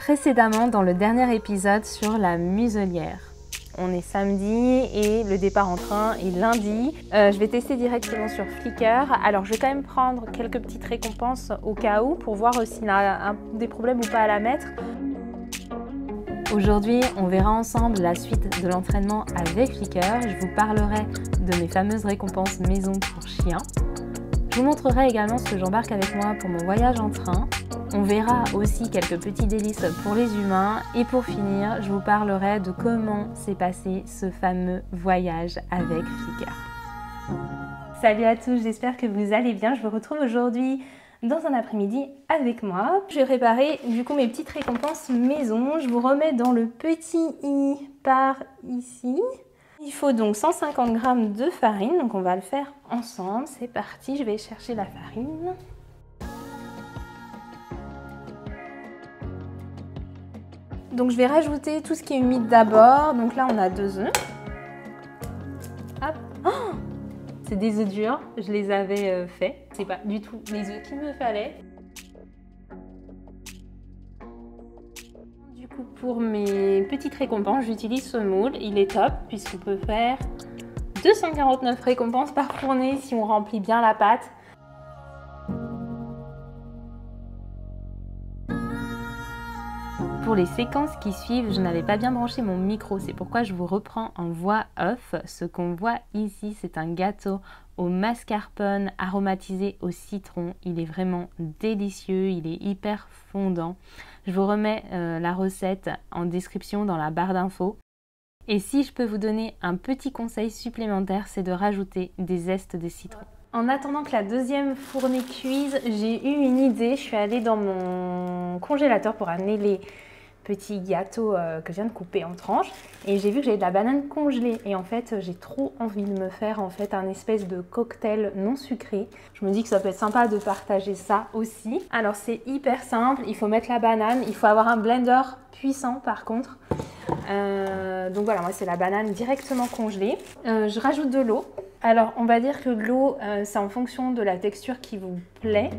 Précédemment dans le dernier épisode sur la muselière. On est samedi et le départ en train est lundi. Je vais tester directement sur Flickr. Alors je vais quand même prendre quelques petites récompenses au cas où pour voir s'il y a des problèmes ou pas à la mettre. Aujourd'hui, on verra ensemble la suite de l'entraînement avec Flickr. Je vous parlerai de mes fameuses récompenses maison pour chiens. Je vous montrerai également ce que j'embarque avec moi pour mon voyage en train. On verra aussi quelques petits délices pour les humains. Et pour finir, je vous parlerai de comment s'est passé ce fameux voyage avec Flickr. Salut à tous, j'espère que vous allez bien. Je vous retrouve aujourd'hui dans un après-midi avec moi. Je vais préparer du coup mes petites récompenses maison. Je vous remets dans le petit i par ici. Il faut donc 150 g de farine, donc on va le faire ensemble. C'est parti, je vais chercher la farine. Donc je vais rajouter tout ce qui est humide d'abord. Donc là on a 2 œufs. Hop. Oh, c'est des œufs durs, je les avais faits. C'est pas du tout les œufs qu'il me fallait. Du coup pour mes petites récompenses, j'utilise ce moule. Il est top puisqu'on peut faire 249 récompenses par fournée si on remplit bien la pâte. Pour les séquences qui suivent, je n'avais pas bien branché mon micro, c'est pourquoi je vous reprends en voix off. Ce qu'on voit ici, c'est un gâteau au mascarpone aromatisé au citron. Il est vraiment délicieux, il est hyper fondant. Je vous remets la recette en description dans la barre d'infos. Et si je peux vous donner un petit conseil supplémentaire, c'est de rajouter des zestes de citron. En attendant que la deuxième fournée cuise, j'ai eu une idée. Je suis allée dans mon congélateur pour amener les petits gâteaux que je viens de couper en tranches et j'ai vu que j'avais de la banane congelée et en fait j'ai trop envie de me faire un espèce de cocktail non sucré. Je me dis que ça peut être sympa de partager ça aussi. Alors c'est hyper simple, il faut mettre la banane, il faut avoir un blender puissant par contre. Donc voilà, moi c'est la banane directement congelée. Je rajoute de l'eau. Alors on va dire que l'eau c'est en fonction de la texture qui vous plaît.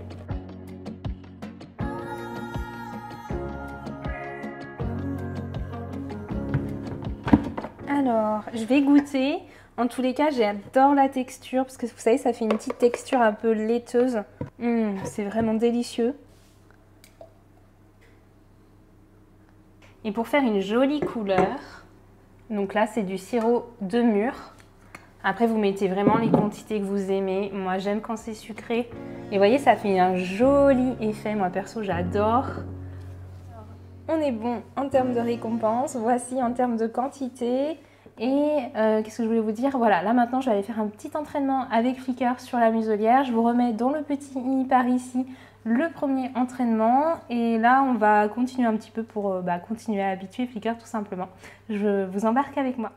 Alors, je vais goûter. En tous les cas, j'adore la texture parce que vous savez, ça fait une petite texture un peu laiteuse. C'est vraiment délicieux. Et pour faire une jolie couleur, donc là, c'est du sirop de mûre. Après, vous mettez vraiment les quantités que vous aimez. Moi, j'aime quand c'est sucré. Et vous voyez, ça fait un joli effet. Moi, perso, j'adore. On est bon en termes de récompense, voici en termes de quantité. Et qu'est-ce que je voulais vous dire? Voilà, là maintenant je vais aller faire un petit entraînement avec Flickr sur la muselière. Je vous remets dans le petit i par ici le premier entraînement. Et là on va continuer un petit peu pour continuer à habituer Flickr tout simplement. Je vous embarque avec moi.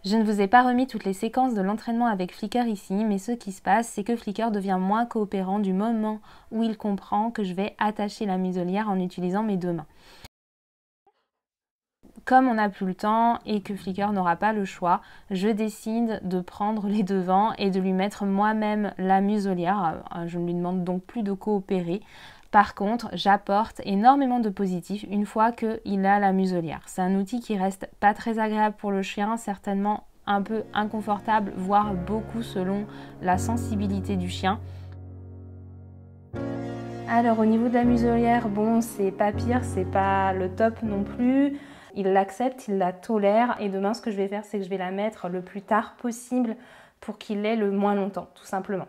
Je ne vous ai pas remis toutes les séquences de l'entraînement avec Flickr ici, mais ce qui se passe, c'est que Flickr devient moins coopérant du moment où il comprend que je vais attacher la muselière en utilisant mes 2 mains. Comme on n'a plus le temps et que Flickr n'aura pas le choix, je décide de prendre les devants et de lui mettre moi-même la muselière. Je ne lui demande donc plus de coopérer. Par contre, j'apporte énormément de positifs une fois qu'il a la muselière. C'est un outil qui reste pas très agréable pour le chien, certainement un peu inconfortable, voire beaucoup selon la sensibilité du chien. Alors au niveau de la muselière, bon, c'est pas pire, c'est pas le top non plus. Il l'accepte, il la tolère et demain ce que je vais faire, c'est que je vais la mettre le plus tard possible pour qu'il l'ait le moins longtemps, tout simplement.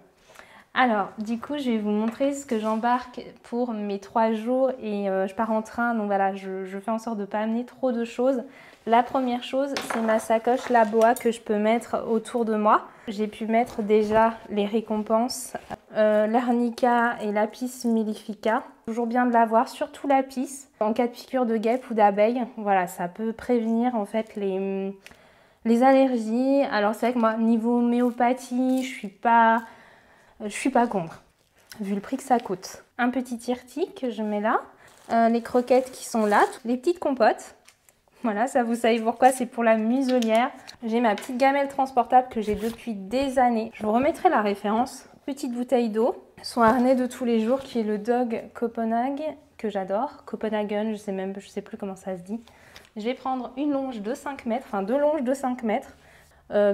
Alors, du coup, je vais vous montrer ce que j'embarque pour mes 3 jours et je pars en train. Donc voilà, je fais en sorte de ne pas amener trop de choses. La première chose, c'est ma sacoche Laboa que je peux mettre autour de moi. J'ai pu mettre déjà les récompenses, l'arnica et l'apis mellifica. Toujours bien de l'avoir, surtout l'apis. En cas de piqûre de guêpe ou d'abeille, voilà, ça peut prévenir en fait les allergies. Alors c'est vrai que moi, niveau homéopathie, je suis pas contre, vu le prix que ça coûte. Un petit tire-tis que je mets là, les croquettes qui sont là, les petites compotes. Voilà, ça vous savez pourquoi, c'est pour la muselière. J'ai ma petite gamelle transportable que j'ai depuis des années. Je vous remettrai la référence. Petite bouteille d'eau, son harnais de tous les jours qui est le Dog Copenhague. que j'adore, Copenhagen, je sais plus comment ça se dit. Je vais prendre une longe de 5 mètres, enfin 2 longes de 5 mètres,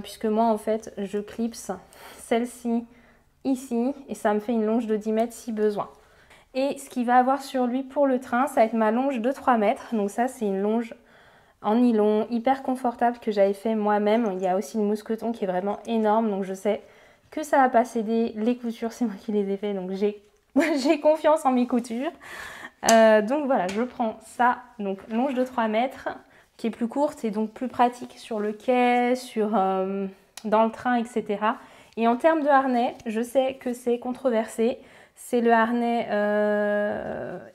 puisque moi en fait je clipse celle-ci ici et ça me fait une longe de 10 mètres si besoin. Et ce qu'il va avoir sur lui pour le train, ça va être ma longe de 3 mètres. Donc ça c'est une longe en nylon hyper confortable que j'avais fait moi-même. Il y a aussi le mousqueton qui est vraiment énorme, donc je sais que ça va pas céder. Les coutures c'est moi qui les ai fait, donc j'ai confiance en mes coutures. Donc voilà, je prends ça, donc longe de 3 mètres, qui est plus courte et donc plus pratique sur le quai, dans le train, etc. Et en termes de harnais, je sais que c'est controversé, c'est le harnais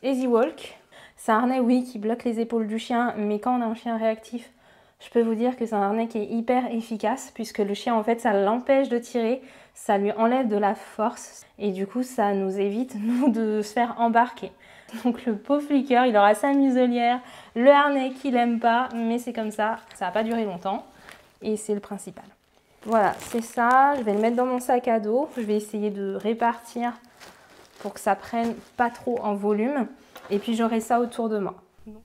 Easy Walk. C'est un harnais, oui, qui bloque les épaules du chien, mais quand on a un chien réactif, je peux vous dire que c'est un harnais qui est hyper efficace, puisque le chien, en fait, ça l'empêche de tirer, ça lui enlève de la force, et du coup, ça nous évite, nous, de se faire embarquer. Donc le pauvre Flicker, il aura sa muselière, le harnais qu'il aime pas, mais c'est comme ça va pas durer longtemps, et c'est le principal. Voilà, c'est ça, je vais le mettre dans mon sac à dos, je vais essayer de répartir pour que ça prenne pas trop en volume, et puis j'aurai ça autour de moi.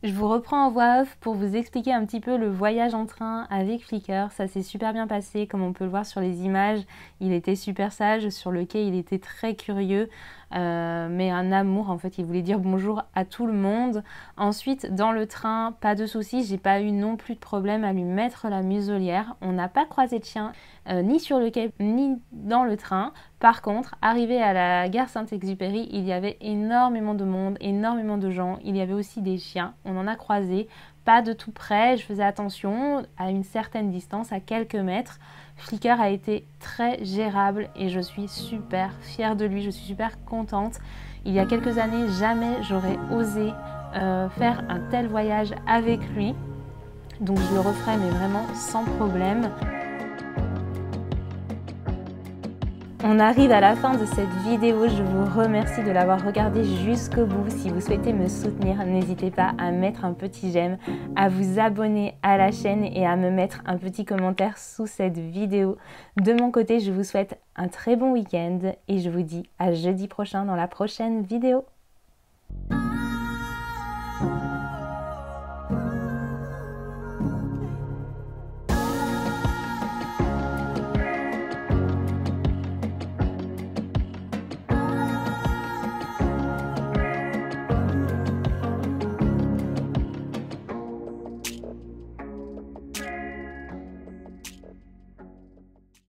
Je vous reprends en voix off pour vous expliquer un petit peu le voyage en train avec Flicker. Ça s'est super bien passé, comme on peut le voir sur les images. Il était super sage, sur le quai il était très curieux, mais un amour en fait. Il voulait dire bonjour à tout le monde. Ensuite, dans le train, pas de soucis, j'ai pas eu non plus de problème à lui mettre la muselière. On n'a pas croisé de chien, ni sur le quai, ni dans le train. Par contre, arrivé à la gare Saint-Exupéry, il y avait énormément de monde, énormément de gens. Il y avait aussi des chiens, on en a croisé, pas de tout près. Je faisais attention à une certaine distance, à quelques mètres. Flicker a été très gérable et je suis super fière de lui, je suis super contente. Il y a quelques années, jamais j'aurais osé faire un tel voyage avec lui. Donc je le referai, mais vraiment sans problème. On arrive à la fin de cette vidéo, je vous remercie de l'avoir regardée jusqu'au bout. Si vous souhaitez me soutenir, n'hésitez pas à mettre un petit j'aime, à vous abonner à la chaîne et à me mettre un petit commentaire sous cette vidéo. De mon côté, je vous souhaite un très bon week-end et je vous dis à jeudi prochain dans la prochaine vidéo.